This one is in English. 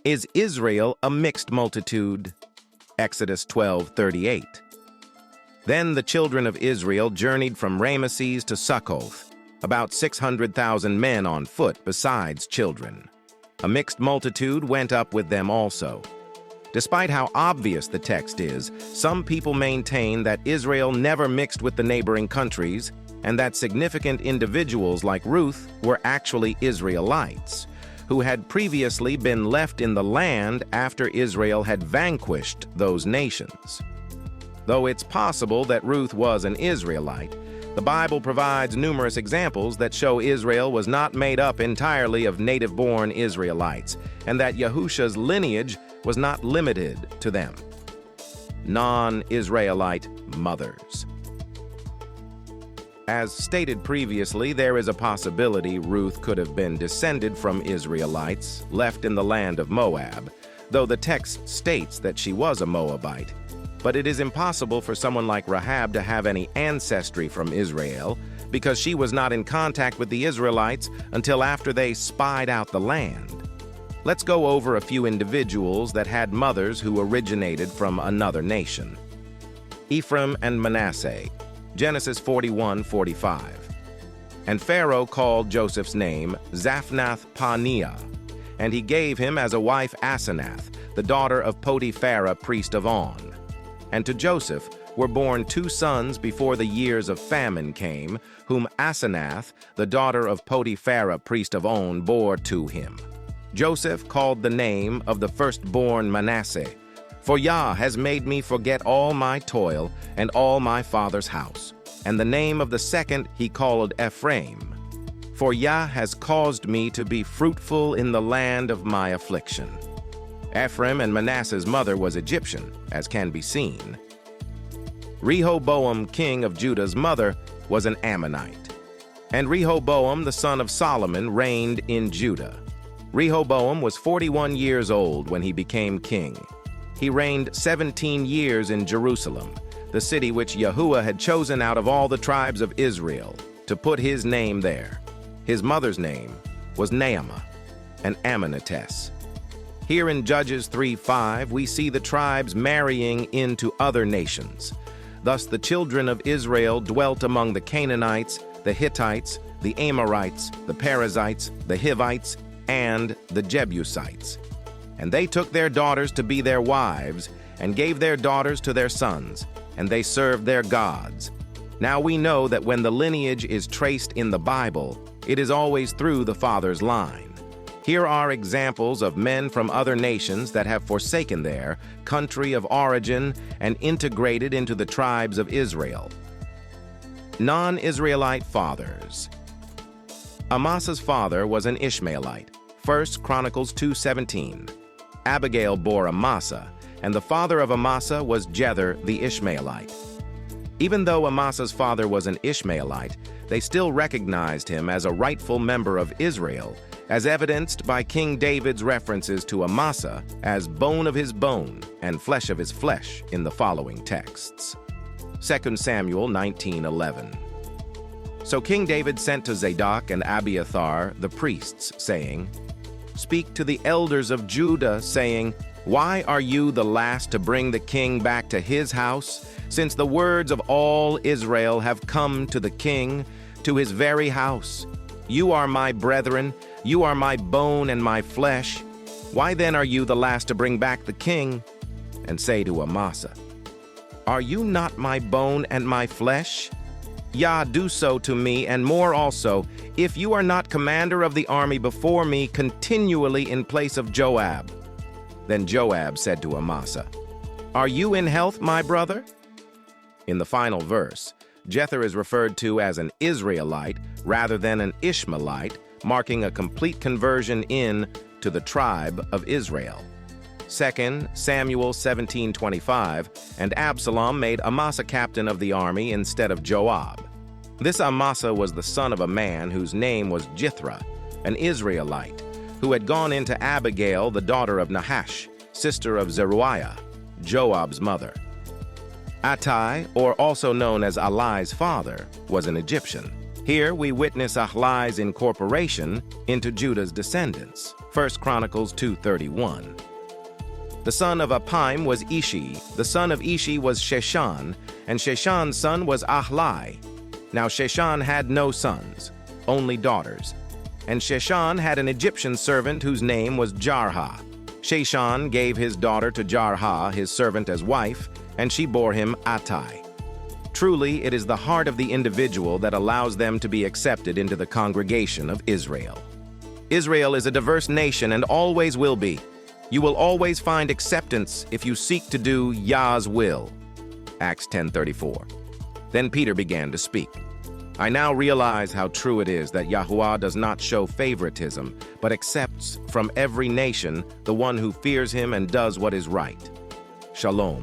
Is Israel a mixed multitude? Exodus 12:38. Then the children of Israel journeyed from Ramesses to Succoth, about 600,000 men on foot besides children. A mixed multitude went up with them also. Despite how obvious the text is, some people maintain that Israel never mixed with the neighboring countries and that significant individuals like Ruth were actually Israelites, who had previously been left in the land after Israel had vanquished those nations. Though it's possible that Ruth was an Israelite, the Bible provides numerous examples that show Israel was not made up entirely of native-born Israelites, and that Yahushua's lineage was not limited to them. Non-Israelite mothers. As stated previously, there is a possibility Ruth could have been descended from Israelites left in the land of Moab, though the text states that she was a Moabite. But it is impossible for someone like Rahab to have any ancestry from Israel because she was not in contact with the Israelites until after they spied out the land. Let's go over a few individuals that had mothers who originated from another nation. Ephraim and Manasseh, Genesis 41:45. And Pharaoh called Joseph's name Zaphnath-Paaneah, and he gave him as a wife Asenath, the daughter of Potiphera, priest of On. And to Joseph were born 2 sons before the years of famine came, whom Asenath, the daughter of Potiphera, priest of On, bore to him. Joseph called the name of the firstborn Manasseh, for Yah has made me forget all my toil and all my father's house. And the name of the second he called Ephraim, for Yah has caused me to be fruitful in the land of my affliction. Ephraim and Manasseh's mother was Egyptian, as can be seen. Rehoboam, king of Judah's mother, was an Ammonite. And Rehoboam, the son of Solomon, reigned in Judah. Rehoboam was 41 years old when he became king. He reigned 17 years in Jerusalem, the city which Yahuah had chosen out of all the tribes of Israel to put his name there. His mother's name was Naamah, an Ammonitess. Here in Judges 3:5, we see the tribes marrying into other nations. Thus the children of Israel dwelt among the Canaanites, the Hittites, the Amorites, the Perizzites, the Hivites, and the Jebusites. And they took their daughters to be their wives, and gave their daughters to their sons, and they served their gods. Now we know that when the lineage is traced in the Bible, it is always through the father's line. Here are examples of men from other nations that have forsaken their country of origin and integrated into the tribes of Israel. Non-Israelite fathers. Amasa's father was an Ishmaelite, 1 Chronicles 2:17. Abigail bore Amasa, and the father of Amasa was Jether the Ishmaelite. Even though Amasa's father was an Ishmaelite, they still recognized him as a rightful member of Israel, as evidenced by King David's references to Amasa as bone of his bone and flesh of his flesh in the following texts. 2 Samuel 19:11. So King David sent to Zadok and Abiathar, the priests, saying, "Speak to the elders of Judah, saying, Why are you the last to bring the king back to his house, since the words of all Israel have come to the king, to his very house? You are my brethren, you are my bone and my flesh. Why then are you the last to bring back the king?" And say to Amasa, "Are you not my bone and my flesh? Yah, do so to me, and more also, if you are not commander of the army before me continually in place of Joab." Then Joab said to Amasa, "Are you in health, my brother?" In the final verse, Jether is referred to as an Israelite rather than an Ishmaelite, marking a complete conversion to the tribe of Israel. 2 Samuel 17:25, and Absalom made Amasa captain of the army instead of Joab. This Amasa was the son of a man whose name was Jithra, an Israelite, who had gone into Abigail, the daughter of Nahash, sister of Zeruiah, Joab's mother. Attai, or also known as Alai's father, was an Egyptian. Here we witness Ahlai's incorporation into Judah's descendants. 1 Chronicles 2:31. The son of Apim was Ishi, the son of Ishi was Sheshan, and Sheshan's son was Ahlai. Now Sheshan had no sons, only daughters. And Sheshan had an Egyptian servant whose name was Jarha. Sheshan gave his daughter to Jarha, his servant, as wife, and she bore him Attai. Truly, it is the heart of the individual that allows them to be accepted into the congregation of Israel. Israel is a diverse nation and always will be. You will always find acceptance if you seek to do Yah's will. Acts 10:34. Then Peter began to speak. I now realize how true it is that Yahuah does not show favoritism, but accepts from every nation the one who fears him and does what is right. Shalom.